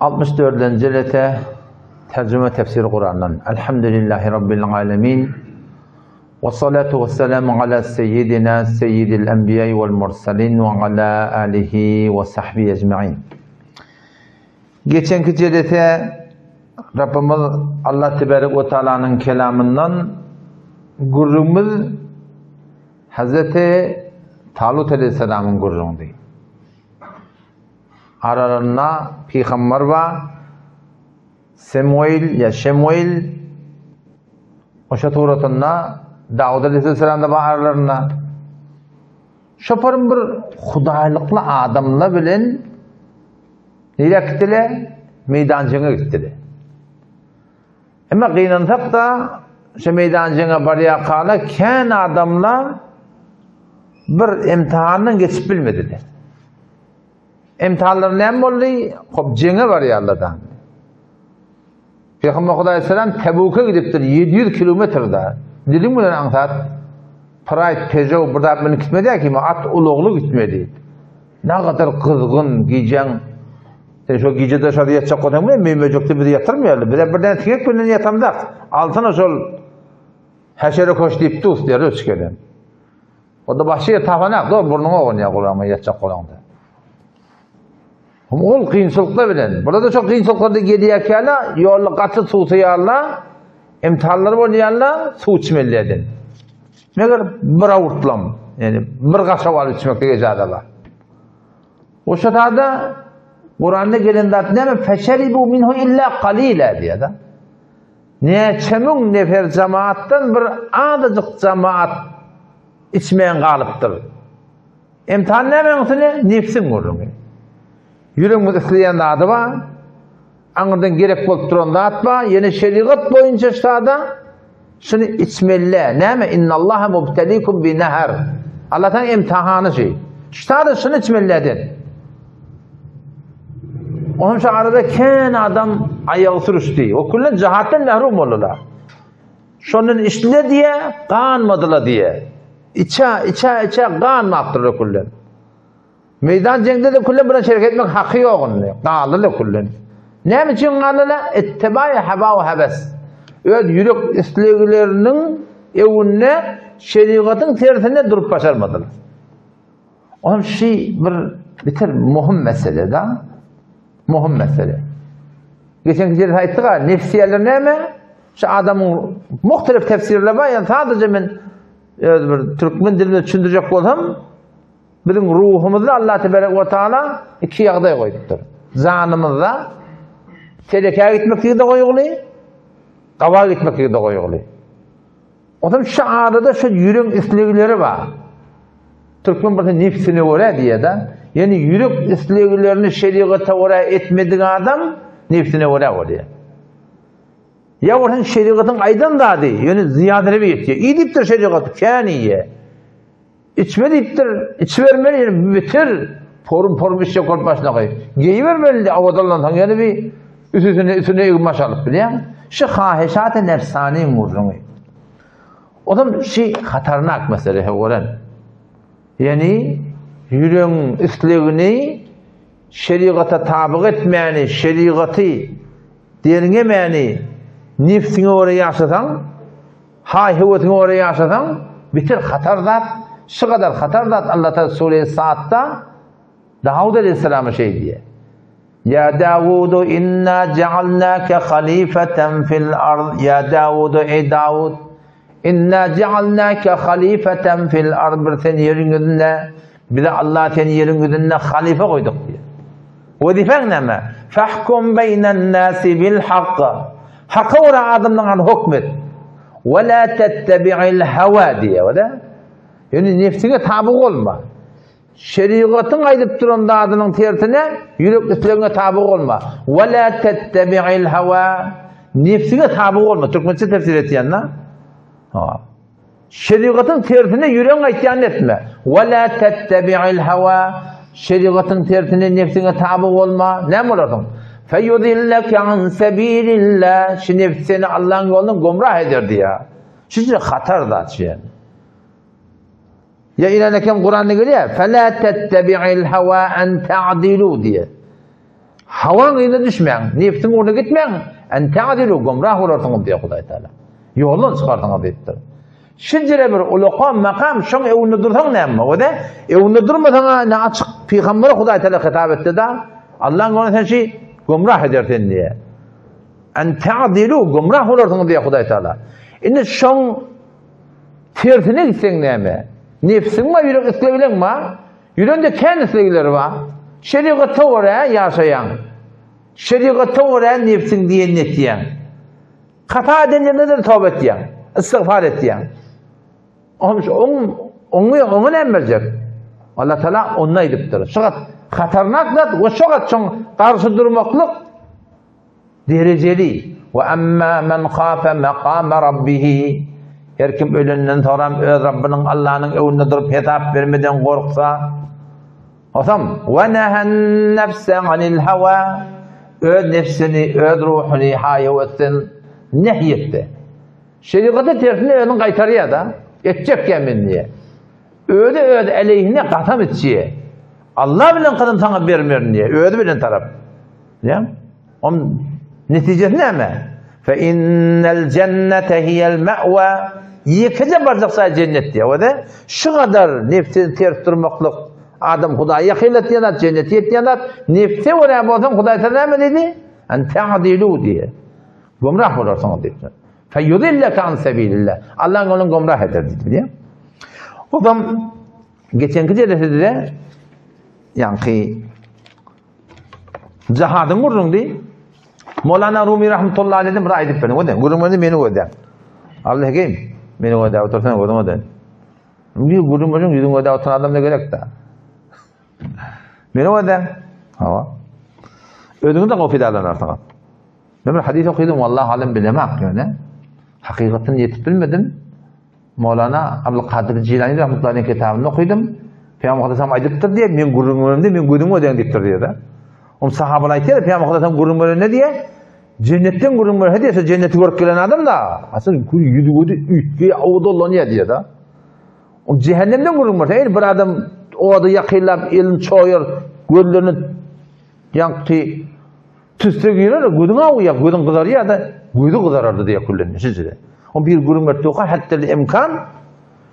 64. cilete tercüme tefsiri Kur'an'dan. Elhamdülillahi Rabbil alemin. Ve salatu ve selamu ala seyyidina seyyidil enbiyayı vel mursalin ve ala alihi ve sahbihi ecma'in. Geçenki cilete Rabbimiz Allah Tebarek ve Teala'nın kelamından gurrumuz Hazreti Talut Aleyhisselam'ın gurrundu. Aralarında Peygamber var, Şemuel, o şaturatında Davud Aleyhisselam'da var aralarında. Şoparın bir hudaylıklı adamla bilen nereye gittiler? Meydancına gittiler. Ama kıyınansak da şu meydancına barıya kala ken adamla bir imtihandan geçip bilmediler. İmtihanlar ne oldu? Hop cenge var ya Allah'tan. Peygamber Aleyhisselam Tebuk'a gidiptir 700 kilometrede. Dilim bilen anlat. Pride Peugeot burada beni gitmedi ki at uluğlu gitmedi. Ne kadar kızgın giyeceksin. Sen şu gecede şurada yatacak olan mı? Mümecekte bizi yatırmayalım. Birden tingek birden yatamdak. Altına sol haşere koş deyip tuz diye röçkelim. O da başıya tafanak da burnuna oynuyor kulağıma yatacak olan da. Ol kıyınçılıkla bilen. Burada çok kıyınçılıklarda geliyor ki ala yolda katı su tuyarla imtihanları oynayarla su içmeli edin. Ne kadar bir avurtlam yani bir kaşa var içmekte geçerler. O şatada Kur'an'da gelen de ne mi? Feşeribu minhu illa qalila diye da. Ne çemun nefer cemaattan bir azıcık cemaat içmeyen kalıptır. İmtihan ne menğsini? Nefsin vurur. Yüreğimiz isteyen de adı var. Anırdan gerek bolup duran da at var. Yine şeriat boyunca ştada şunu içmeli. Ne mi? İnnallaha mubtelikum bi nehar. Allah'tan imtihanı şey. Ştada şunu içmeli edin. Onun şu arada ken adam ayağı sürüştü. O kullan cihattan mahrum oldular. Şunun işle diye kanmadılar diye. İçe kanmaktır kullan. Meydan cengde de kullan buna şerek etmek hakkı yok onun. Dağılır kullan. Ne için kanlılar? İttibai hava ve heves. Evet yürek isteklerinin evine şeriatın tersine durup başarmadılar. Onun şey bir muhim mesele de. Muhim mesele. Geçen gece ayettik ha, nefsiyeler ne mi? Şu adamın muhtelif tefsirleri var. Yani sadece ben bir Türkmen dilinde düşündürecek olsam bizim ruhumuzda Allah Tebarek ve Teala iki yağda koyduktur. Zanımızda tehlikeye gitmek gibi de koyuyor, kava gitmek gibi de koyuyor. O zaman şu arada şu yürek istekleri var. Türkmen burada nefsini öyle diye de yani yürek isteklerini şeriata oraya etmediği adam nefsine oraya oluyor. Ya orhan şeriatın aydan da değil. Yani ziyadene bir yetiyor. İyi deyiptir şeriatı. Kâni ye. İçme deyiptir. İçivermeli yani bitir. Porum bir şey korkmasına koyuyor. Giyivermeli de avadallanan. Yani bir üstüne yığmaş alıp biliyor musun? Şu hâheşat-ı nefsani murrunu. O zaman şey hatarnak mesele öğren. Yani yüreğin isteğini şeriata tabi etmeyeni, şeriatı dinlemeyeni nefsini oraya yaşatan, hayhıvatını oraya yaşatan bitir hatardat, şu kadar hatardat Allah Teala Sure-i Sa'd'da Davud Aleyhisselam'a şey diye. Ya Davudu inna cealnâke halifeten fil ard. Ya Davudu ey Davud inna cealnâke halifeten fil ard. Bir sen yerin yüzünde bir de Allah seni yerin yüzünde halife koyduk diye. Vazifen ne mi? Fahkum beynen nâsi bil hakka. Hakka ora adamdan hükmet. Ve la tettebi'il hava diye. Yani nefsine tabi olma. Şeriatın aydıp duran da adının tersine yürek isteklerine tabi olma. Ve la tettebi'il hava. Nefsine tabi olma. Türkmençe tefsir etiyen lan. Şeriatın tersine yüreğin aytyan etme. Ve la tettebi'il hava. Şeriatın tersine nefsine tabi olma. Ne mi olasın? Feyudilleke an sebilillah. Şu nefsi seni Allah'ın yolundan gumrah ederdi ya. Şu hatar da yani. Ya ilan hakem Kur'an'da geliyor. فَلَا تَتَّبِعِ الْهَوَا اَنْ تَعْدِلُوا diye. Havan ile düşmeyin. Nefsin orada gitmeyin. En ta'dilu gumrah olursunuz diye Huday Teala. Yoldan çıkartınız deyiptir. Şicre bir ulaqam makam şoň ewünde dursaň näme? O da ewünde durmasaň ne açyk peýgambere Hudaý Teala hitap etdi da Allah'ın ona sen gumrah edersin diye. En ta'dilu gumrah olursun diye Hudaý Teala. Indi şoň tersine gitseň näme? Nefsiň mi ýürek islegileň mi? Ýürekde kän islegileri bar. Şeriatga töre ýaşaýan. Şeriatga töre nefsiň diýen etýän. Hata edenlerine de tövbe etýän. İstiğfar etýän. Onu ne emredecek? Allah Teala onunla ediptir. Şokat hatarnaklat ve şokat karşı durmaklık dereceli. Ve emmâ men khâfe mekâme rabbihi. Her kim ölünden sonra öz Rabbinin Allah'ın evinde durup hitap vermeden korksa. Osam ve nehen nefse anil hava. Öz nefsini, öz ruhunu hayatın nehyetti. Şeriatı tersine önün kaytarıya da edecek yemin diye. Öde aleyhine katam etçiye. Allah bilen kadın sana vermiyor diye. Öde bilen taraf. Ya? Onun neticesi ne mi? Fe innel cennete hiyel me've. Yıkıca barcaksa cennet diye. O da şu kadar nefsini ters durmaklık adam Hudaya yakîlet yanat, cenneti yanat. Nefsi oraya bozan Huday Teala ne dedi? En ta'dilu diye. Gumrah olursun dedi. فَيُضِلَّكَ عَنْ سَب۪يلِ اللّٰهِ Allah'ın onu gumrah eder dedi diye. O zaman geçenki cedesede de yani cihadın vurun diye Mevlana Rumi rahmetullahi aleyhi dedim edip beni o den. Gurumunu beni o den. Allah kim? Beni o den. Otursana o den. Bir gurumunu yüzün o den oturan adam ne gerek de. Beni o den. Hava. Ödünü de kofidalar artık. Ben bir hadis okudum. Vallahi alem bilemek yani. Hakikatini yetip bilmedim. Mevlana Abdülkadir Cilani rahmetullahi aleyhi kitabını okudum. Peygamber Aleyhisselam aydıptır diye men gurumlarımda men gözüm o den diptir diye de. Sahabalar aytıyor Peygamber Aleyhisselam gurumları ne diye? Cennetten gurumları ne diyorsa cenneti görüp gelen adam da aslında yüzü ütke avdolanıyor diye de. O cehennemden gurumları. Yani bir adam o adı yakıyla elini çoğuyor gözlerini yankı tüste girer gözün avuyor gözün kızarıyor da gözü kızarırdı diye kullanıyor sizce. O bir gurumları toka hatta imkan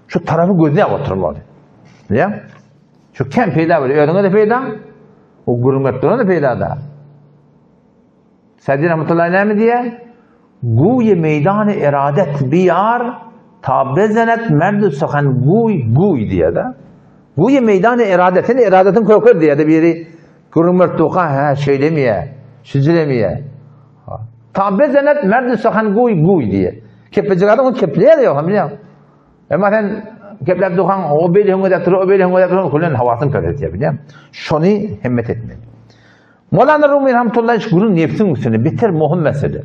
şu tarafı gözüne oturmalı. Ya? Şu kim peyda var? Ödüne de peyda. O gurmetlerine de peyda da. Said rahmetullahi aleyhi diye guy meydan iradet biyar tabezenet merdu sakan guy diye de. Guy meydan iradetin kokar diye de biri gurmet toka ha şeylemeye, şizlemeye. Tabezenet merdu sakan guy diye. Kepecilerden o kepliğe de yok hamile. Mesela kepler dokan o beli hunga da o beli hunga da kullun havasın peretiyor biliyor musun? Şunu himmet etmeli. Mevlana Rumi rahmetullahi gurun nefsin üstüne biter muhim mesele.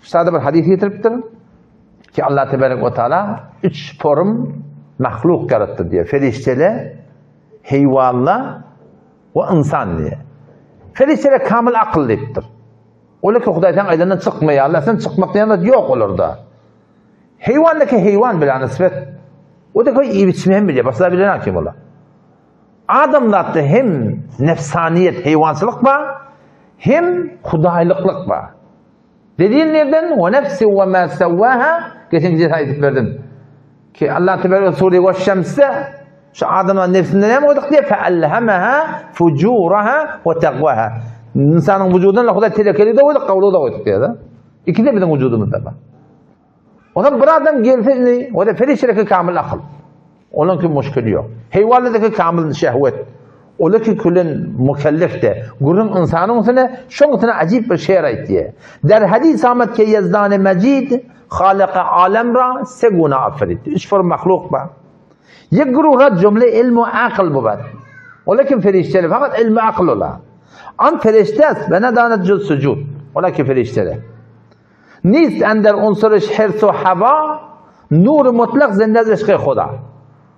Üstada bir hadis getiriptir ki Allah tebarek ve teala 3 form mahluk yarattı diye. Ferişteler, hayvanlar ve insan diye. Ferişteler kamil akıllıdır. Öyle ki Huday'tan aydandan çıkmıyor. Allah'tan çıkmak diyen yok olur da. Hayvandaki hayvan bile nispet. O da koy iyi biçmeyen bile. Basılar bile hakim ola. Adamda hem nefsaniyet, hayvansılık var, hem hudaylıklık var. Dediğin nereden? O nefsi ve ma sevvaha. Geçen gece ayet verdim. Ki Allah Teala Suriye ve Şems'e şu adamın nefsinden ne koyduk diye fe'allehemaha fucuraha ve takvaha. İnsanın vücuduna Huday telekeli de koyduk, kavlu da koyduk diye de. İki de bizim vücudumuzda var. O zaman bir adam gelse o da ferişteki kamil akıl. Onun ki müşkülü yok. Hayvanlardaki kamil şehvet. Ola ki kullen mükellef de. Gurun insanın üstüne şunun üstüne acayip bir şey rayt diye. Der hadis Ahmet ki Yezdan-ı Mecid Khalik-i alem ra seguna aferitti. 3 form mahluk var. Yek guruha cümle ilmu akıl bu var. Ola ki ferişteli fakat ilmu akıl ola. An feriştes ve ne danet cüz sucud. Ola ki ferişteli. نیست اندر عنصرش حرص و هوا نور مطلق زنده از عشق خدا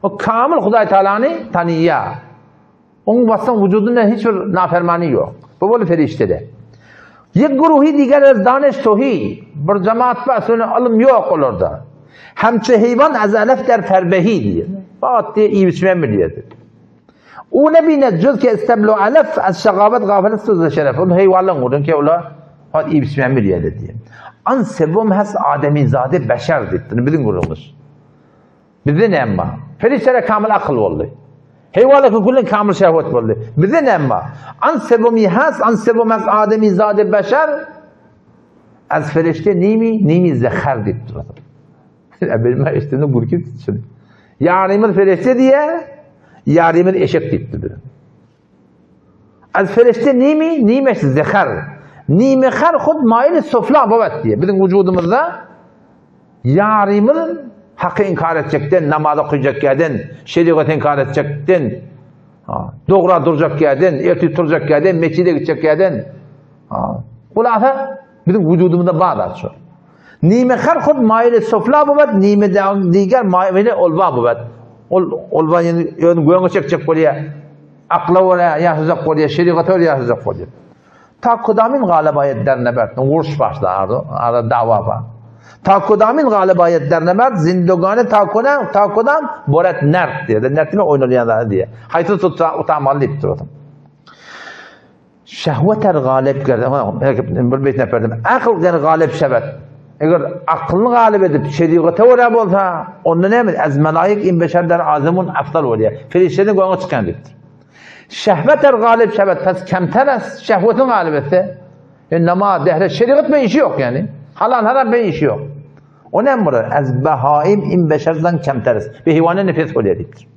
و کامل خدای تعالی tanıyor. Onun vasfın vücudunda hiçbir nafirmani yok. Bu böyle feriştede. یک گروهی دیگر از دانش توهی بر جماعت بسونه علم yok olur da. Hemçe hayvan az alef der ferbehی diye. Fakat diye iyi biçmem biliyordu. O nebine cüz ki istemlu alef az şagabet gaflet sözde şeref. Onu heyvallan vurdun ki ola hadi iyi bismillah diye diye. An sebum has ademi zade beşer dittin bilin gurulmuş. Bizde ne emma? Ferişlere kamil akıl oldu. Heyvala ki kullin kamil şehvet oldu. Bizde ne emma? An sebumi has ademi zade beşer az ferişte nimi zehar dittin. Benim işlerimde burkit için. Yarımın ferişte diye yarımın eşek dittin. Az ferişte nimi zehar. Nimi khar khud mail sofla babat diye. Bizim vücudumuzda yarımın hakkı inkar edecektin, namaz okuyacaktın, şeriatı inkar edecektin, doğru duracaktın, ertesi duracaktın, mescide gidecektin. Bunlar bizim vücudumuzda bağlar şu. Nime khar khud mail sofla babat, nime diğer mail olva babat. Olva yani göğe çekecek oluyor, akla oluyor, yaşayacak oluyor, şeriatı oluyor, yaşayacak oluyor. Ta kudamin galibayetlerine bert, vuruş başlardı, arada dava var. Ta kudamin galibayetlerine bert, zindogane ta kudam boret nert diye. Nert mi oynalayanlar diye. Haytı tutsa utamalı deyip duruyordum. Şehveter galip geldi. Bir beyt neferdim. Akıl gene galip şebet. Eğer aklını galip edip şeriatı oraya olsa, onun ne mi? Ez melayik in beşerler azimun aftal oluyor. Ferişlerin goyuna çıkan deyiptir. Şehveter galip şehvet. Pes kemter az şehvetin galibeti. Nama dehre şeriat ben işi yok yani. Halal haram ben işi yok. O ne burada? Ez behaim in beşerden kemteriz. Bir hivane nefes oluyor deyiptir.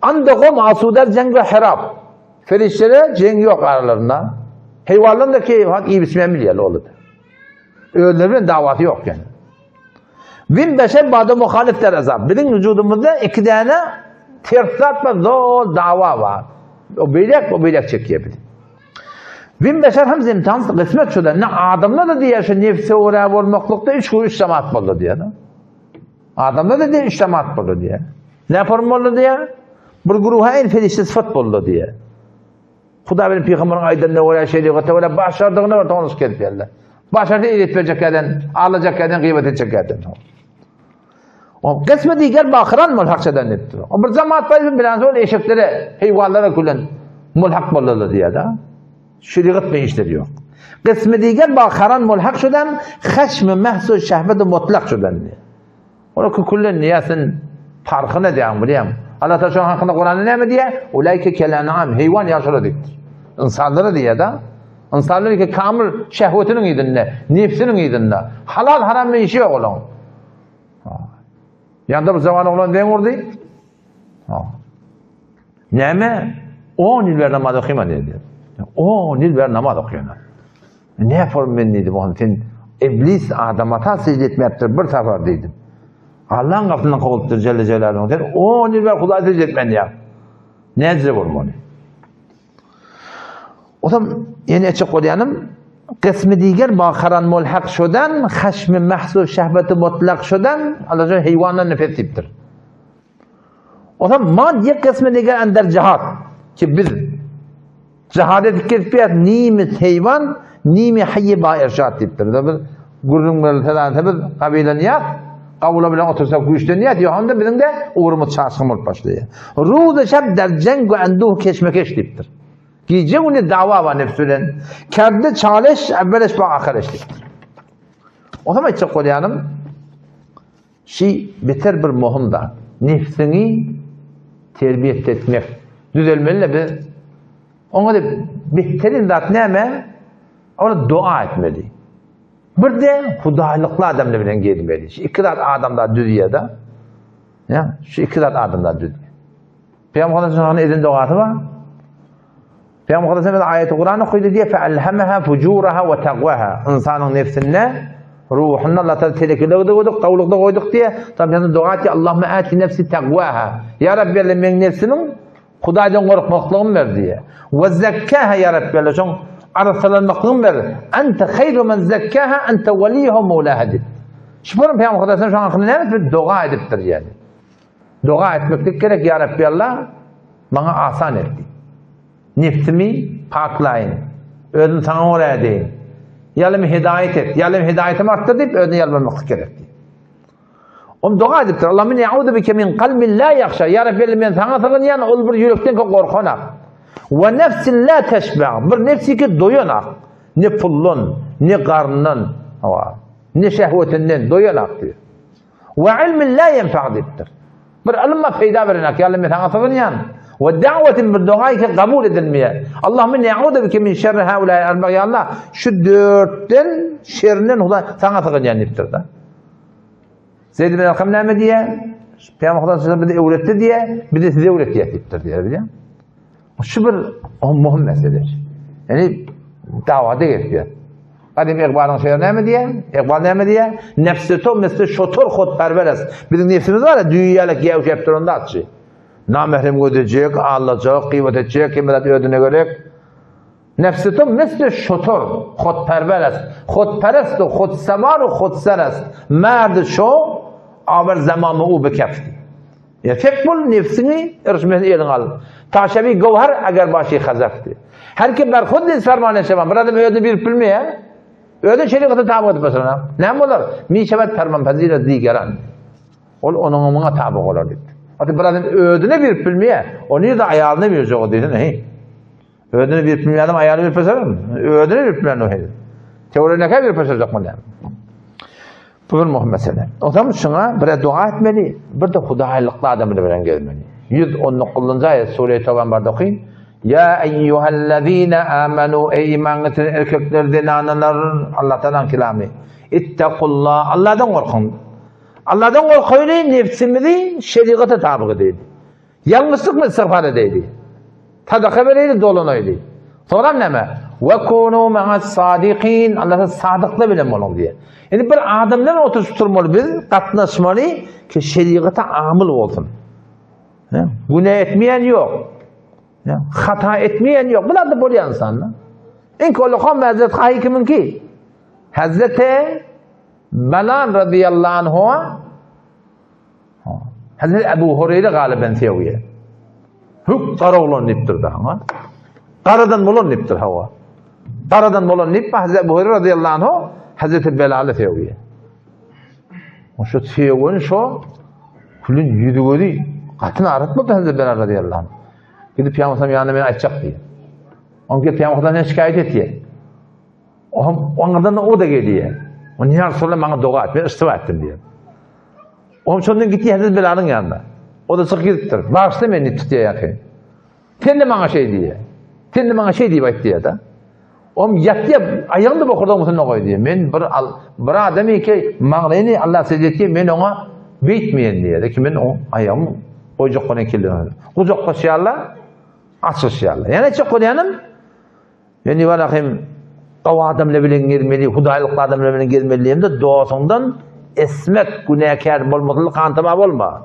Andığım asuder cenk ve hirab. Ferişlere cenk yok aralarında. Heyvanların da ki iyi bismillah olur. Öğlenlerin davatı yok yani. Bin beşer badı muhalifler azab. Bizim vücudumuzda iki tane tersat ve zor dava var. O bilek çekiyebilir. Bin beşer hem imtihan kısmet şurada. Ne adamlar da diye şu nefsi oraya vurmaklukta üç cemaat buldu diye. Adamlar da diye üç cemaat buldu diye. Ne yapalım oldu diye? Bir gruha en felişli sıfat buldu diye. Kuda benim peygamberin aydınlığı oraya şeriatı oraya başardığını var tanış gelip yerler. Başardı ilet verecek eden, ağlayacak eden, gıybet edecek eden. O kısmı diğer bakıran mulhakçadan ettir. O bir zaman tabi biraz öyle eşeklere, heyvanlara kullan mulhak bulurlar diye de. Şeriat bir işleri yok. Kısmı diğer bakıran mulhak şudan, haşm-ı mehsul şehvet-i mutlak şudan diye. Onu ki kullan niyasın farkını diyen bileyim. Allah Teala hakkında Kur'an'ı ne mi diye? Ulayke kelanam, heyvan yaşalı diktir. İnsanları diye de. İnsanları ki kamil şehvetinin idinle, nefsinin idinle. Halal haram bir işi yok olan. Yanında bir zaman olan ne vurdu? Ne mi? 10 yıl ver namaz okuyma dedi. 10 yıl ver namaz okuyana. Ne yapalım ben dedim. İblis adamata secde etmeyeptir. Bir sefer dedim. Allah'ın kapısından kovuluptur Celle Celaluhu. 10 yıl ver Kudaya secde etmen ya. Ne ecre vurma onu. O zaman yeni açık olayanım. Kısmı diğer bakaran mulhak şudan, haşm-ı mahsul şehvet-i mutlak şudan, Allah Teala heyvanla nefes tiptir. O zaman maddi kısmı diğer ender cihat. Ki biz cihada dikkat etmeyet, nimi heyvan, nimi hayy ba irşad tiptir. Gurrun böyle falan tabi kabile niyat, kavula bilen otursa kuyuşta niyat, yoğunda bizim de uğrumuz çarşımız başlıyor. Ruh-u şeb der cengu enduh keşmekeş tiptir. Gece onu dava var nefsüden. Kendi çalış, evveleş ve ahirleştir. O zaman çok olayanım, biter bir muhim da, nefsini terbiye etmek, düzelmeli bir, ona da biterin zat neyme, ona dua etmeli. Bir de hudaylıklı adamla bilen gelmeli. Şu iki zat adamlar dünyada, ya, şu iki zat adamlar dünyada. Peygamber Efendimiz'in edin duası var. Peygamber Efendimiz ayet-i Kur'an'ı koydu diye فَأَلْهَمَهَا فُجُورَهَا وَتَقْوَهَا İnsanın nefsine, ruhuna Allah Teala telekile koyduk, kavlukta koyduk diye tabi yani dua ki Allahümme ati nefsi takvaha. Ya Rabbi Allah benim nefsimin Kuday'dan korkmaklığım ver diye. وَزَّكَّاهَا Ya Rabbi Allah şun arsalanmaklığım ver. Ente hayru men zekkâha ente veliyuhu mevlâha dedi. Şüpherim Peygamber Efendimiz şu an aklına ne bir dua ediptir yani. Dua etmeklik gerek Ya Rabbi Allah bana asan etti. Nefsimi paklayın. Özüm sana oraya deyin. Yalım hidayet et. Yalım hidayetimi arttır deyip özünü yalvarmak gerekti. Om dua edipdir. Allah'ım ya'udu bike min kalbin la yakhsha. Ya Rabbi men sana sığınyan ol bir yürekten ki korkanak. Ve nefsin la teşba. Bir nefsi ki doyanak. Ne pullun, ne karnın, ne şehvetinden doyanak diyor. Ve ilmin la yenfa' diptir. Bir ilim fayda verenak. Ya Rabbi sana sığınyan. Ve davetin bir duayı ki kabul edilmeye. Allah'ım ya'udu bike min şerri haulâi arba. Ya Allah şu dörtten şerrinden sana sığınyan diptir da. Zeyd bin Erkam ne diye? Peygamber Efendimiz bir de öğretti diye, bir de size öğretecektir diye biliyor musun? Şu bir mühim mesele. Yani davada geçiyor. Kadim İkbal'ın şeyler ne diye? İkbal ne diye? Nefsi to mesle şotor xodperverest. Bizim nefsimiz var ya dünyalık yevşep durumda açı. Namehrem ödeyecek, alacak, kıymet edecek, kıymet ödüne göre. Nefsi to mesle şotor xodperverest. Xodperest o xodsemar o xodserest. Merd şo aber zamanı o bekefti. Ya fekbul nefsini erişmesi elin al. Taşebi govher agar başı xazafti. Her kim ber xuddi fermane şevan. Bir adam öyle bir bilmeye. Öyle şeriatı tabi edip mesela. Ne olur? Mişevet ferman pazira digeran. Onun ona tabi olur dedi. Hatta bir adam ödüne bir bilmeye. Onu da ayağına verecek o dedi. Ne? Ödüne bir bilmeye adam ayağına bir peser mi? Ödüne bir bilmeye ne? Teori ne kadar bir peserecek mi? Bu bir mühim mesele. O zaman şuna bir dua etmeli. Bir de Hudayilikli adamı bilen gelmeli. 119. ayet Sure-i Tevbe'de okuyun. Ya eyyühellezine amenu ey iman getiren erkeklerden analar Allah'tan kelamı. İttakullah. Allah'tan korkun. Allah'tan korkuyla nefsimizi şeriata tabi edeydi. Yanlışlık mı istiğfar edeydi? Tadaka vereydi dolunaydı. Sonra ne mi? Ve kunu ma'as sadiqin. Allah'ın sadıkla bilen olun diye. Yani bir adamdan oturtturmalı biz, katlaşmalı ki şeriata amil olsun. Günah etmeyen yok. Hata etmeyen yok. Bunlar da böyle insanlar. En kolokam Hazreti Hakimin ki Hazreti Belan radıyallahu anh'a Hazreti Ebu Hureyre galiben seviye. Hük kara olan niptir da. Karadan olan niptir hava. Karadan olan nip Hazreti Ebu Hureyre radıyallahu anh'a Hazreti Belal'ı seviye. O şu seviyen şu kulun yüzüğü katını aratmadı Hazreti Belal radıyallahu anh. Gidip Peygamber'in yanına beni açacak diye. Onun gibi Peygamber'den şikayet et diye. Onlardan o da geliyor. O niye Resulullah bana dua et, ben istiva ettim diye. Onun sonundan gitti Hazreti Belal'ın yanına. O da çık gittir. Bağışla beni tutuyor yakın. Sen de bana şey diye. Sen de bana şey diye bak diye da. Onun yattı ya, ayağını da bakırdan mısın ne koy diye. Ben bir adamı ki mağlayını Allah secdetiye ben ona bitmeyen diye. De ki ben o ayağımı koyacak konan kirliyorum. Kucak koşuyarlar, açışıyarlar. Yani çok koyanım, yani var akım, kava adamla bilen girmeli, hudayilikli adamla bilen girmeliyim de doğusundan esmek günahkar olmadığı kantıma olma.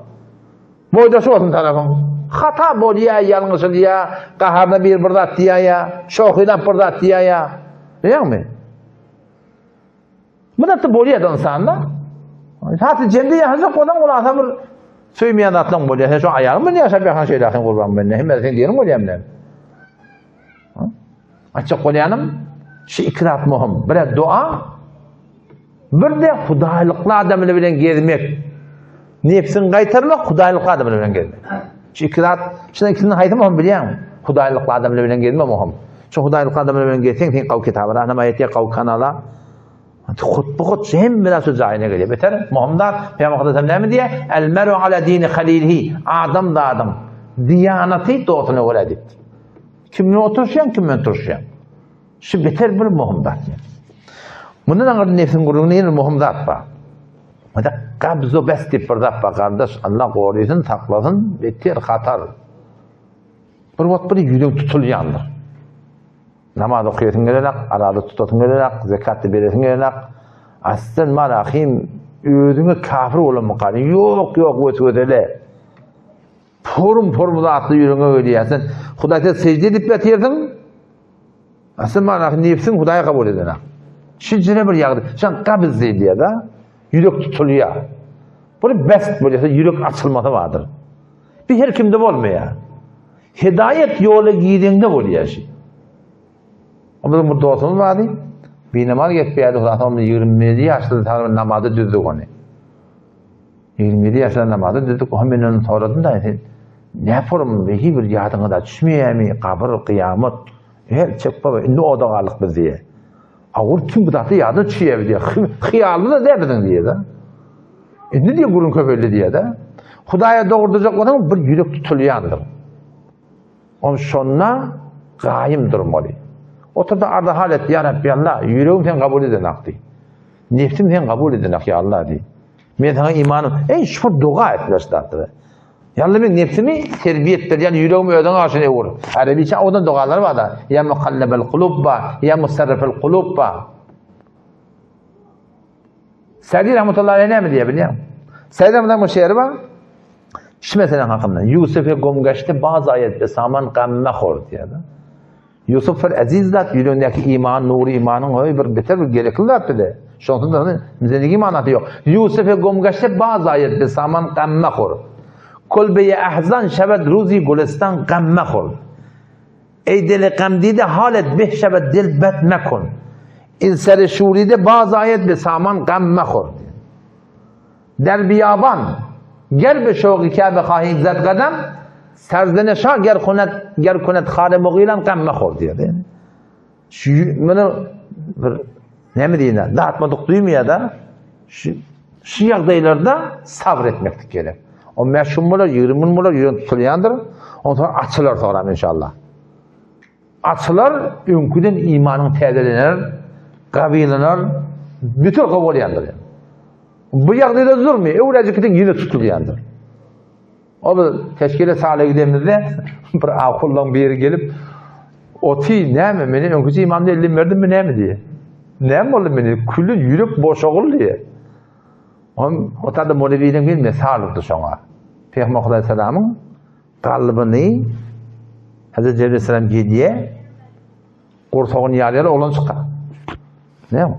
Moydası olsun tarafın. Hata bol ya, yanlısı diye, kaharına bir bırdat diye ya, şokuyla bırdat diye ya. Değil mi? Bu da bol ya da insanlar. Hatta cemde yazık olan kulağına bir söylemeyen atlan bol ya. Şu ayağım mı ne yaşap yakan şeylerden kurban ben ne? Hem de sen diyelim bol ya ben. Açık koyanım, şu ikrat muhim. Bir dua, bir de hudayilikli adamla bilen gezmek. Nefsini kaytarmak, hudayilikli adamla bilen gezmek. Şu ikrat, şundan ikisini haydi muhim biliyor musun? Hudayilikli adamla bilen gezmek muhim. Şu hudayilikli adamla bilen gezsen, sen kav kitabı, rahnem ayetiye kav kanala. Xut hem biraz söz ayına geliyor. Beter, muhimdar, Peygamber Efendimiz ne diye? El meru ala dini halilihi. Adam da adam. Diyaneti doğrusuna göre edip. Kimle oturuşuyan, kimle oturuşuyan. Şu beter bir muhimdar. Bundan anladın nefsin gururunu yine muhimdar var. Hatta kabzo besti pırdak var kardeş. Allah korusun, saklasın, beter katar. Bir vakit bir yüzün tutulayandır. Namaz okuyorsun gelerek, arada tutasın gelerek, zekatı veresin gelerek. Aslında marahim, özüne kafir olma kardeş. Yok, öyle. Forum da atlı yürüne öyleysen. Huday'a secde edip yatırdın. Aslında marahim nefsin Huday'a kabul edene. Şincine bir yağdı. Sen kabız değil diye da, yürek tutuluyor. Böyle best böyleyse yürek açılması vardır. Bir her kimde olmuyor. Hidayet yolu giydiğinde oluyor şey. Ama bu dostumuz vardı. Bir namaz geçmeydi. Zaten 27 yaşında namazı düzdük onu. 27 yaşında namazı dedik, o hemen onu soradım da, ne yapalım, bir yadına da düşmeyemi, kabir, kıyamet, her çek baba, indi o da kalık biz diye. Ağır tüm bu da yadına düşüyevi diye, hıyarlı da derdin diye de. Ne diye kurun köpöylü diye de. Hudaya doğurdacak olan bir yürek tutuluyandır. Onun sonuna gayim durmalı. Oturdu arda halet, ya Rabbi Allah, yüreğim sen kabul edin aktı. Nefsim sen kabul edin aktı ya Allah diye. Ben sana imanım, en şükür dua etmişlerdir. Yani ben nefsimi terbiye ettir, yani yüreğimi öden ağaçına vurur. Arabice odan dualar var da, ya mukallebel kulubba, ya musarrifel kulubba. Sa'di rahmetullahi aleyh ne mi diye biliyor musun? Sa'di rahmetullahi bu şiiri var. Şu mesela hakkında, Yusuf'e gomgaçtı bazı ayette saman gamme khor diye de. Yusuf bir aziz zat, yüreğindeki iman, nuru imanın öyle bir beter bir gerekli zat dedi. Şu anda zendegi manatı yok. Yusuf'e gomgaçtı bazı ayette saman gamme khor. Kolbeye ahzan şebed ruzi gulistan gamme khor. Ey deli gamdide halet bih şebed dil bet mekun. İnseri şuride bazı ayet be saman gamme khor. Der biyaban ger be şoği kâbe khahî zat kadam serzenişa ger kunet khâle muğîlan gamme khor diyor. Bunu ne mi diyeyim? Dağıtmadık duymuyor da şu yağdaylarda sabretmek gerek. O meşhumlar, yürümünler, yürün tutulayandır. Ondan sonra açılır sonra inşallah. Açılır, önküden imanın tezelenir, kabilenir, bütün kabul yandır. Yani. Bu yağdayda durmuyor, öğrencikten yine tutulayandır. O teşkile sağlığa gidemizde bir akullan bir yere gelip oti ne mi beni önkücü imamda elim verdim mi ne mi diye. Ne mi oldu beni? Külü yürüp boşağıl diye. O tadı Molevi'den gelmiyor, sağlıklı sonra. Peygamber Aleyhisselam'ın kalbini Hazreti Cebrail Aleyhisselam giydiye kursağın yarıları olan çıkar. Ne mi?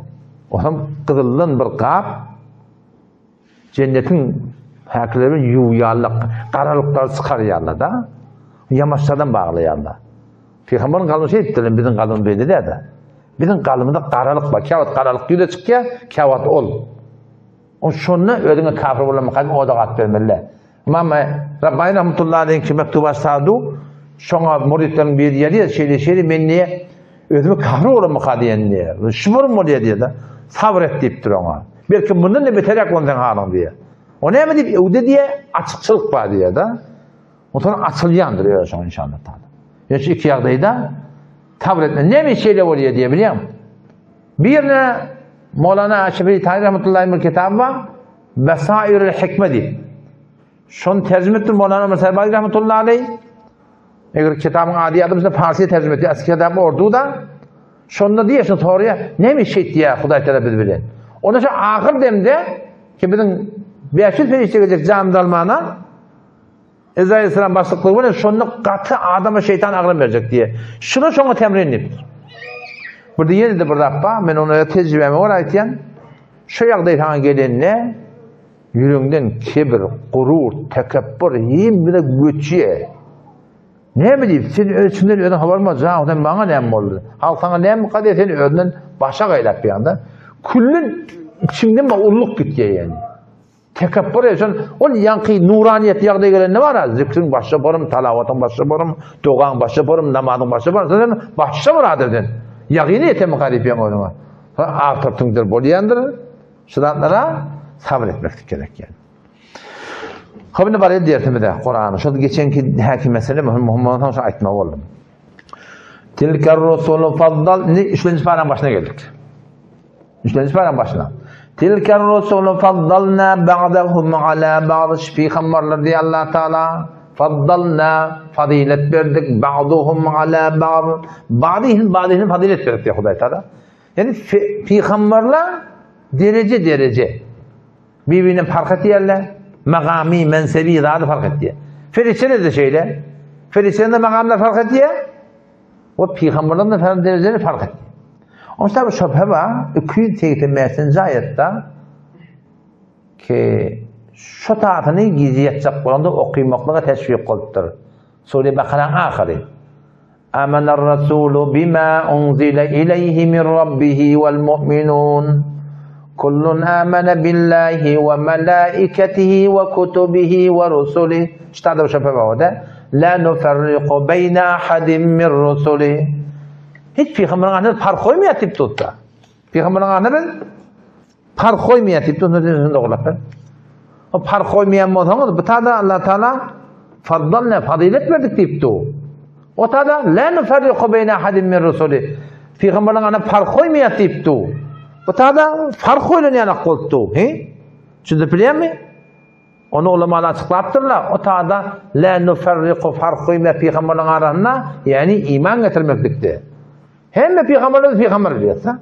Onun kızılın bir kap cennetin hakları yuvarlak, karalıklar çıkarıyorlar da yamaçlardan bağlayanlar. Peygamber'in kalbini şey ettiler, bizim kalbimiz belli değil de. Bizim kalbimizde karalık var, kağıt karalık yüze çıkıyor, kağıt ol. O şunla ödüne kafir olamayacak, o da kat vermeliler. Ama Rabbani rahmetullahi aleyhi ki mektuba sardı, şuna muridlerin bir yeri, şeyli, ben niye ödüme kafir olamayacak diyen diye. Şumurum mu diye de, sabret deyip duruyor ona. Belki bundan da beter yaklandan halın diye. O ne mi deyip, öde diye açıkçılık var diye de. O sonra açılyandır ya şu an inşallah. Yani şu iki yağdayı da sabretme. Ne mi şeyle oluyor diye biliyor musun? Birine Mevlana Aşıfı Tahir Rahmetullahi'nin bir kitabı var. Vesairül Hikme deyip. Şunu tercüme ettim Mevlana Mesebali Rahmetullahi Aleyh. Eğer kitabın adi adı bize Farsi'ye tercüme etti. Eski kitabı ordu da. Şunu diye şu soruya ne mi şey diye Huday Teala bilir. Ondan sonra ahir demde ki bizim 500 ferişte gelecek cami dalmana Ezrail Aleyhisselam başlıklığı var ya şunu katı adama şeytan ağrım verecek diye. Şunu şuna temrin edip. Burada yeni de burada yapma. Ben ona tecrübemi orayken şu yağdayı gelenle yüreğinden kibir, gurur, tekebbür, yiyeyim bir de göçüye. Ne bileyim, senin ölçümden öden havarmaz. Ondan bana ne mi oldu? Halkana ne mi kadar senin ödünden başa gaylap bir anda. Kullun içimden ulluk gidiyor yani. Tekebbür yaşan, onun yankı, nuraniyet yağdaya gelen ne var ya? Zikrin başa yaparım, talavatın başa yaparım, doğan başa yaparım, namazın başa yaparım. Zaten başa var adedin. Yağını yetemi garip yan oynama. Artırtındır, boluyandır. Şuranlara sabretmek gerek yani. Habine bari diyertimi de Kur'an'ı. Şu geçenki hakim mesele Muhammed'dan sonra aytma oldum. Tilker Resulü faddal. 3. paranın başına geldik. 3. paranın başına. Tilker Resulü faddalna ba'dahum ala ba'd. Peygamberler diye Allah Teala faddalna fazilet verdik ba'duhum ala ba'd. Ba'dihim fazilet verdik diye Huday Teala. Yani peygamberler derece birbirine fark ettilerler. Megami, mensebi daha da fark etti. Ferişteler de şeyle. Ferişteler de megamlar fark etti. O peygamberlerin de falan dereceleri fark etti. Onun için tabi şüphe var. 285. ayette ki şu taatını gizli yetecek olanda okuymaklığa teşvik kılıptır. Sure-i Bakara'nın ahiri. Amener Resulü bima unzile ileyhi min rabbihi vel mu'minun. Kullun amene billahi ve melaiketihi ve kutubihi ve rusulihi. İşte adı şöyle var. La nuferriqu beyne ahadin min rusulihi. Hiç peygamberin anı fark koymayatip tuttu. Peygamberin anı fark koymayatip tuttu. O fark koymayan olsanız bu tada Allah Teala faddalna fazilet verdik deyipti o. O tada la nuferriqu beyne ahadin min rusulihi. Peygamberin anı fark koymayat deyipti o. Bu tada fark koyulan yanak oldu. Çünkü biliyor mi? Onu ulamalar açıklattırlar. O tada la nuferriqu fark koyma peygamberin arasında yani iman getirmektikti. Hem peygamberimiz peygamber diyorsa.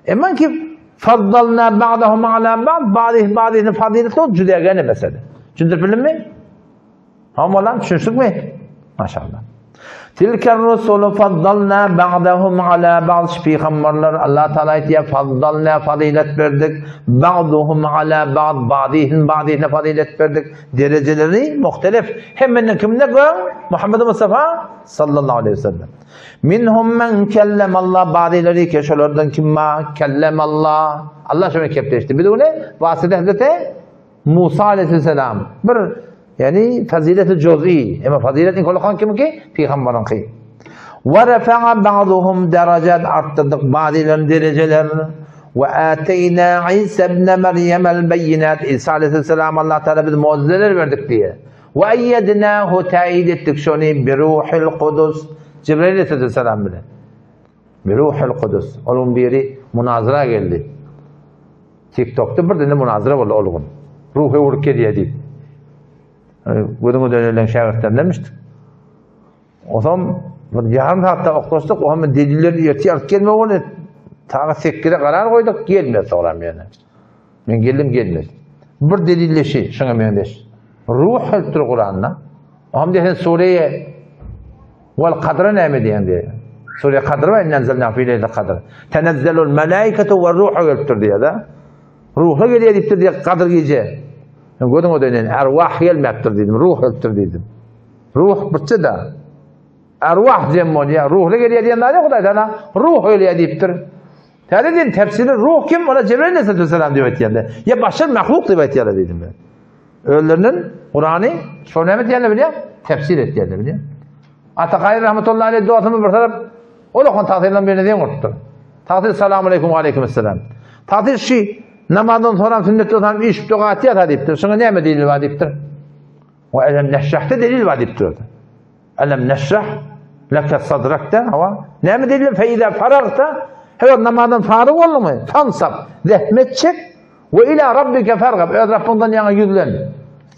Eman ki faddalna ba'dahum ala ba'dihim fazilet o cüda gene mesele. Çünkü biliyor mi? Hamalan düşünsük mü? Maşallah. Tilker rusulu faddalna ba'dahum ala ba'd peygamberler Allah Teala diye faddalna fazilet verdik. Ba'dahum ala ba'd ba'dihine fazilet verdik. Dereceleri muhtelif. Hemen kimde var? Muhammed Mustafa sallallahu aleyhi ve sellem. Minhum men kellemallah ba'dileri keşolardan kimma kellemallah. Allah şöyle kepleşti. Bir de o ne? Vasıta Hazreti Musa aleyhisselam. Bir yani fazileti cüz'i. Ama faziletin kolu kim ki? Peygamberin ki. Ve refa'a ba'duhum derecet arttırdık ba'dilerin dereceler. Ve ateyna İsa ibn Meryem el beyinat. İsa aleyhisselam Allah Teala biz mucizeler verdik diye. Ve eyyednahu tayid ettik şunu bir ruhul kudüs. Cebrail aleyhisselam bile. Bir ruhul kudüs. Onun biri münazara geldi. TikTok'ta bir tane münazara oldu oğlum. Ruhu vurke diye değil. Bunun dönülen şahitler demiştik. O zaman yarım saatte oklaştık. O zaman delilleri erteye gelme onu. Ta 8'e karar koyduk. Gelmez oğlam yani. Ben geldim gelmez. Bir delilleşi. Şuna ben deş. Ruh eltir Kur'an'la. O zaman diyen Suriye vel kadra ne diyen diye. Suriye kadra ve innenzelna fiileyde kadra. Tenezzelul melaiketu ve ruhu eltir diye de. Ruhu geliyor deyip diye kadr gece. Ben gördüm o dönen ervah gelmektir dedim, ruh eltir dedim. Ruh bitti de. Ervah cemmol ya, ruhla geliyor diyen daha ne kadar sana? Ruh öyle deyiptir. Dedim tefsiri ruh kim? Ona Cebrail aleyhisselam diyor etiyende. Ya başır mahluk diyor etiyende dedim ben. Ölülerinin Kur'an'ı şöyle mi diyenle biliyor? Tefsir etiyende biliyor. Atakayr rahmetullahi aleyhi duasını bir taraf o da kon tahsilden birine diyen kurttur. Tahsil selamun aleyküm ve aleykümselam. Tahsil şey namazdan sonra sünnetli olan iş duatiyat hadiptir. Sonra ne mi delil vadiptir? Ve elem neşrah'ta delil vadiptir. Elem neşrah leke sadrakta hava. Ne mi delil? Fe izâ faragta hemen namazdan farık olur mu? Fansab, zehmet çek ve ila rabbike fergab. Öz Rabbinden yana yüzlen.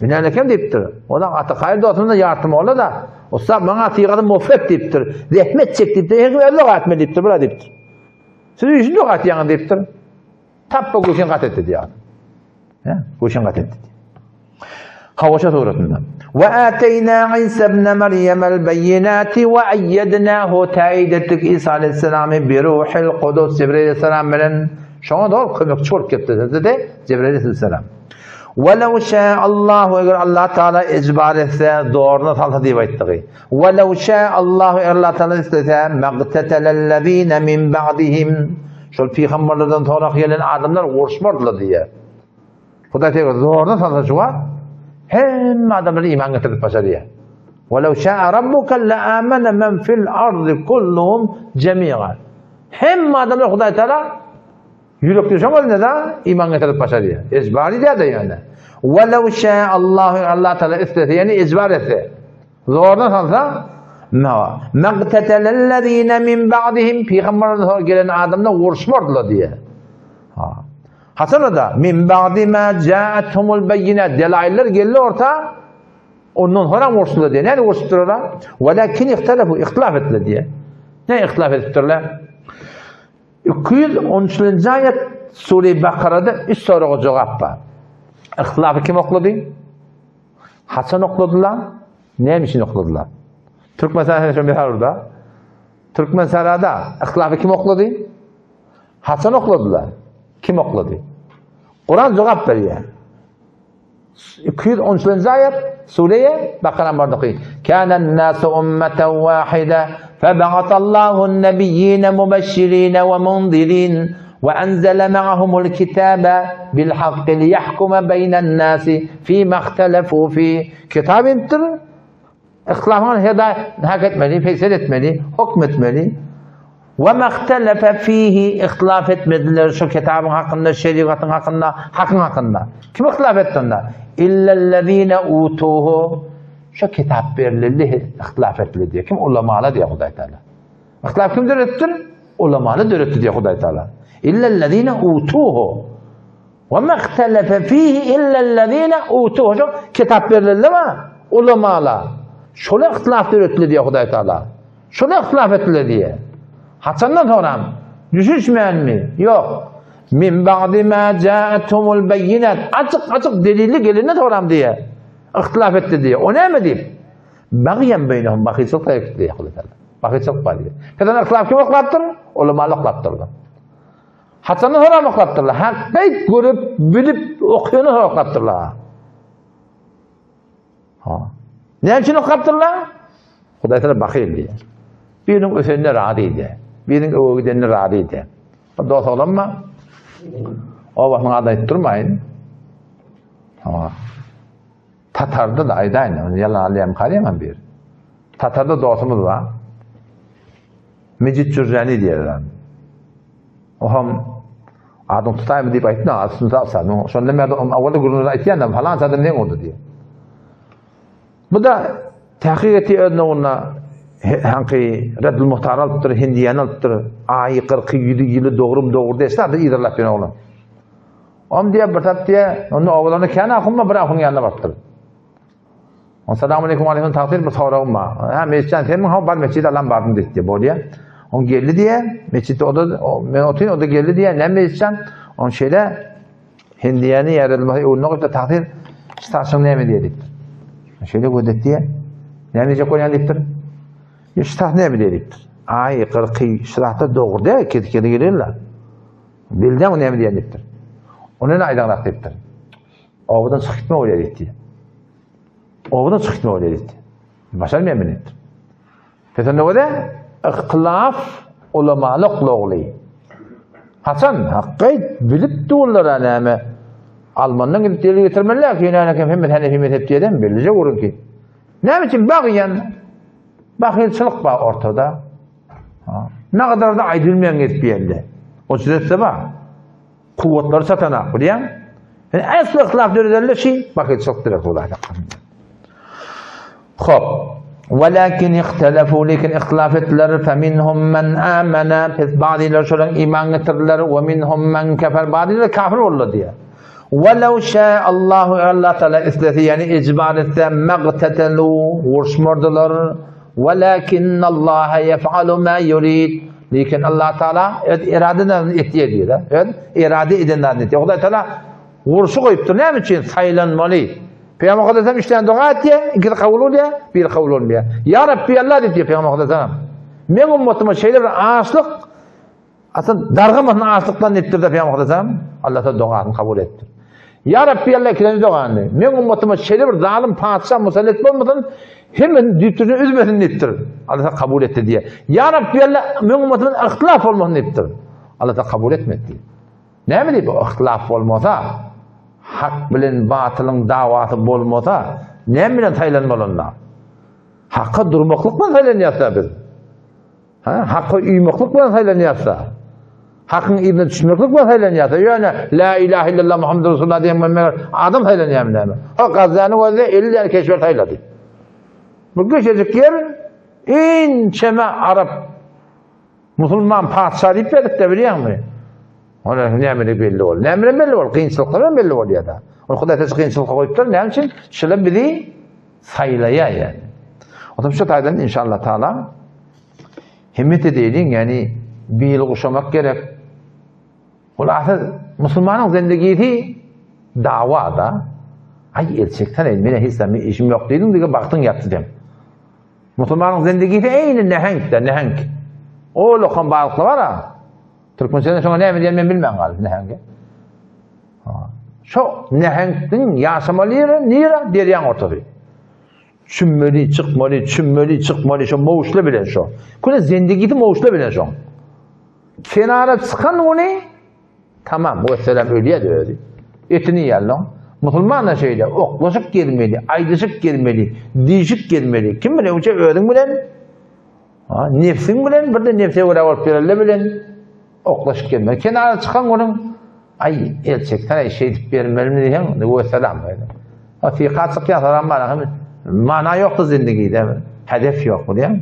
Binaenle kim deyiptir? O da Atakayr duasında yardım olur da o sabah bana atiqadı muvaffak deyiptir. Zehmet çek deyiptir. Hekime Allah etme deyiptir. Bura deyiptir. Siz üçüncü duat yana deyiptir. Tappa kuşun kat etti diye. Kuşun kat etti diye. Havaşa suratında. Ve ateyna İsa ibn Meryem el beyinati ve eyyednahu tayid ettik İsa aleyhisselam'ı bir ruhul kudüs Cebrail aleyhisselam bilen şuna doğru kömekçi olup gitti dedi Cebrail aleyhisselam. وَلَوْ شَاءَ اللّٰهُ eğer Allah Teala icbar etse doğruna salsa diye ettiği. وَلَوْ شَاءَ اللّٰهُ eğer Allah Teala istese مَقْتَتَلَ الَّذ۪ينَ مِنْ بَعْدِهِمْ şu peygamberlerden sonra gelen adamlar uğraşmadılar diye. Huda tekrar doğruna salsa şu var. Hem adamları iman getirip başarıya. وَلَوْ شَاءَ رَبُّكَ لَآمَنَ مَنْ فِي الْأَرْضِ كُلُّهُمْ جَمِيعًا hem adamlar Huda Teala yürek düşemez ne de iman getirip başarıya. İcbari de yani. وَلَوْ شَاءَ Allah Teala istese yani icbar etse. Zoruna salsa مَقْتَتَلَ الَّذ۪ينَ مِنْ بَعْدِهِمْ peygamberden sonra gelen adamla uğraşmadılar diye. Hasan da min ba'di ma ca'atuhumul beyinat delailler geldi orta ondan sonra uğraştılar diye. Ne uğraştılar? Velakin ihtilaf ettiler diye. Ne ihtilaf ettiler? 213. ayet Sure-i Bakara'da 3 soruğa cevap var. İhtilafı kim okudu? Hasan okudular. Neymiş için okudular? Türkmen Sarayı'nda bir orada. Türkmen Sarayı'da ihtilafı kim okudu? Hasan okudular. Kim okudu? Kur'an cevap veriyor. 213. ayet Sure-i Bakara'nın bardağı. Kânen nâsu ummeten vâhide فبعث الله النبيين مبشرين ومنذرين وأنزل معهم الكتاب بالحق ليحكم بين الناس فيما اختلفوا فيه. Kitap indir. İhtilafın hak etmeli, feysel etmeli, hükmetmeli. وَمَا اخْتَلَفَ ف۪يهِ ihtilaf etmediler şu kitabın hakkında, şeriatın hakkında, hakkın hakkında. Kim ihtilaf etti onda? اِلَّا الَّذ۪ينَ اُوتُوهُ şu kitap verildi, ihtilaf ettiler diye. Kim? Ulemalı diye Huday Teala. İhtilaf kim öğrettir? Ulemalı öğretti diye Huday Teala. اِلَّا الَّذ۪ينَ اُوتُوهُ وَمَا اخْتَلَفَ ف۪يهِ اِلَّا الَّذ۪ينَ اُوتُوهُ şu kitap verildi mi? Ulemalı. Şöyle ihtilaf öğrettiler diye Huday Teala. Şöyle ihtilaf ettiler diye. Hasandan sonra düşüşmeyen mi? Yok. Min ba'di ma ca'atumul beyinat. Açık delili geline sonra diye. İhtilaf etti diye. O ne mi diyeyim? Bağıyan beynehum. Bakıyçılık da yok diye. Bakıyçılık var diye. Peki ihtilaf kim oklattır? Ulemalı oklattırlar. Hasandan sonra oklattırlar. Hakkı görüp, bilip, okuyunu sonra oklattırlar. Ne için oklattırlar? Huday Teala bakıyım diye. Birinin ösenine radiydi. Birinin öğü gidenine radiydi. Dost olan mı? O vaktin adı ettirmeyin. Tatar'da da aydayın. Yalan alayım kalıyım bir. Tatar'da dostumuz var. Mecid Cürcani diyorlar. O hem adım tutayım deyip ayıttı. Aslında alsa. Sonra demedi. Avvalda gururuna ayıttiyen falan zaten ne oldu diye. Bu da tahkikati önüne hangi Reddül Muhtar alıptır, Hindiyan alıptır, ayı 40 yılı doğru dese de iyidirler beni oğlum. Om diye bir tat diye, onun oğlanı kendi akımma bırakın yanına baktır. Selamun Aleyküm Aleyküm takdir bir sorum var. Ha mesciden senin ha bar mescide lan bardım dedi bu diye. On geldi diye, mescitte o da geldi diye ne mesciden on şeyde Hindiyan'ı yerelmeyi onun da takdir istasyon ne mi dedik. Şöyle gödet diye. Ne diyecek olan diptir? İştah ne mi dediktir? Ay 40 şırahta doğru değil, kedi gelirler. Bilden o ne mi diyecektir? Onun aydan diptir. Ovadan çıkıtma öyle etti. Ovadan çıkıtma öyle etti. Başar mı emin ettir? Peki ne oldu? İhtilaf ulemalık loğlu. Hasan, hakkı bilip doğrular aname. Almandan gidip deli getirmeliler ki yine Mehmet Hanefi mezhep diyeden bellice vurun ki. Ne biçim bağıyan? Bakıyçılık var ortada. Ne kadar da aydılmayan etmeyenler. O süreçte bak. Kuvvetleri satanak biliyor musun? Yani asıl ihtilaf dörderler şey bakıyçılık direkt olarak. Hop. Velakin ihtilafu lekin ihtilaf ettiler feminhum men amana bazıları şöyle iman getirdiler ve minhum men kefer bazıları kafir oldu diye. وَلَوْ شَاءَ اللّٰهُ Allah Teala istedi yani icbar etse مَغْتَتَلُوا vuruşmurdular وَلَكِنَّ اللّٰهَ يَفْعَلُ مَا يُرِيدُ Lakin Allah Teala iradeden ettiği diyor. Evet, irade edenden ettiği. Allah Teala vuruşu koyuptur. Ne için? Sayılanmalı. Peygamber Aleyhisselam işleyen dua etti. İki de kavul oluyor, bir kavul olmuyor. Ya Rabbi Allah dedi Peygamber Aleyhisselam. Ben ummatıma şeyler ağaçlık aslında dargımasın ağaçlıktan ettirdi Peygamber Aleyhisselam. Allah Teala duasını kabul etti. Ya Rabbi Allah ikinci duanı. Men ummatıma şeyler bir zalim padişah musallat olmadan hemen dütürünü üzmesin ettir. Allah Teala kabul etti diye. Ya Rabbi Allah men ummatımın ihtilaf olmasın ettir. Allah Teala kabul etmedi. Ne mi diyor bu ihtilaf olmasa? Hak bilen batılın davası bolmasa ne bilen saylanmalılar? Hakka durmaklık mı saylanıyorsa biz? Hakka uymaklık mı saylanıyorsa? Hakkın ibne düşmeklik mi saylanıyorsa? Yani la ilahe illallah Muhammed Resulullah diyen adam saylanıyor mu? O kazanı var diye 50 tane keşfer sayladı. Bu geçecek yer en çeme Arap Müslüman padişah deyip verdik de biliyor musun? Onun nemini belli ol. Nemini belli ol. Kıyınçılıkları belli ol ya da. Onu Kuday Teala kıyınçılıkla koyuptur. Ne için? Şöyle biri saylaya yani. O zaman şu taydan inşallah Teala himmet edelim yani bir yıl kuşamak gerek. Hulasa Müslümanın zindagisi davada ay erkekten elmine hissemi işim yok dedim diye baktın yattı dem. Müslümanın zindagisi aynı nehenk. O lokan balıklı var ha. Türkmenistan'da şuna ne mi diyen ben bilmem galiba nehengi. Şu nehenktin yaşamaları nira deriyan ortada. Çümmeli, çıkmalı, şu moğuşla bilen şu. Kule zindagisi moğuşla bilen şu. Kenara çıkan onu Tamam, bu selam öyle de etini yallan. Musulman da şeyde oklaşıp gelmeli, aydışıp gelmeli, dijik gelmeli. Kim bilen uça ödün bilen? Ha, nefsin bilen bir de nefse göre alıp berelle bilen oklaşıp gelmeli. Kenara çıkan onun ay elçekten ay şey dip bermeli mi diyen bu selam böyle. Ha fiqat sıkıya salam bana mana yoktu zindagide. Hedef yok diyen.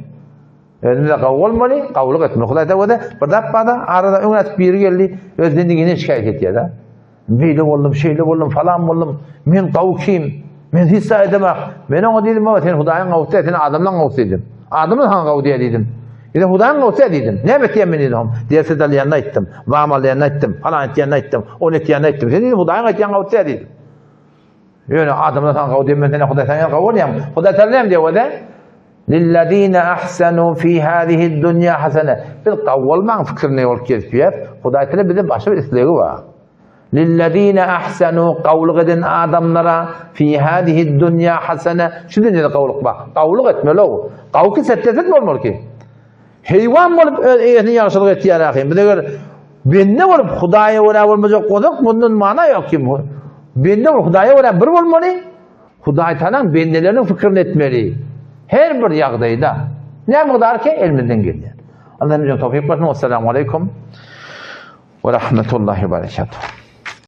Önümüzde kavulmalı, kavuluk etme. Kuday da o da bir dakikada arada öňe biri geldi, öz dindigine şikayet etdi da. Böyle oldum, şeyle oldum, falan oldum. Men kavkim, men hissa edemek. Men ona dedim ama sen Hudaýyň gawsy etini adamdan gawsy edin. Adamdan han gawsy dedim. Ede Hudaýyň gawsy dedim. Ne betiyen men dedim. Derse dalýanyna aýtdym, wamalyanyna aýtdym, falan etýänine aýtdym, onu etýänine aýtdym. Sen dedim Hudaýyň etýän gawsy dedim. Ýöne adamdan han gawsy dedim, men Hudaýyň etýän gawsy ýam. Hudaý tälim diýip للذين أحسنوا في هذه الدنيا حسنة. بالقول ما فكرنا يقول كيف خدای تعالی bize başka bir isteği var. للذين أحسنوا قول غدن آدم نرى في هذه الدنيا حسنة. şu dünyada kavuluk bak. Kavuluk etmeli o. Kavuk settetet mi olmalı ki? Heyvan olup ehni yaşlılık ettiği alakayım. Bir de gör bende olup Hudaya vura olmayacak koduk bunun mana yok ki. Bende olup Hudaya vura bir olmalı. Huday Teala bendelerinin fikrini etmeli. Her bir ýagdaýda ne miqdar ki elmizden gelýär. Allah'ın tawfik bersin. Assalamu aleykum ve rahmetullahi ve berekatuhu.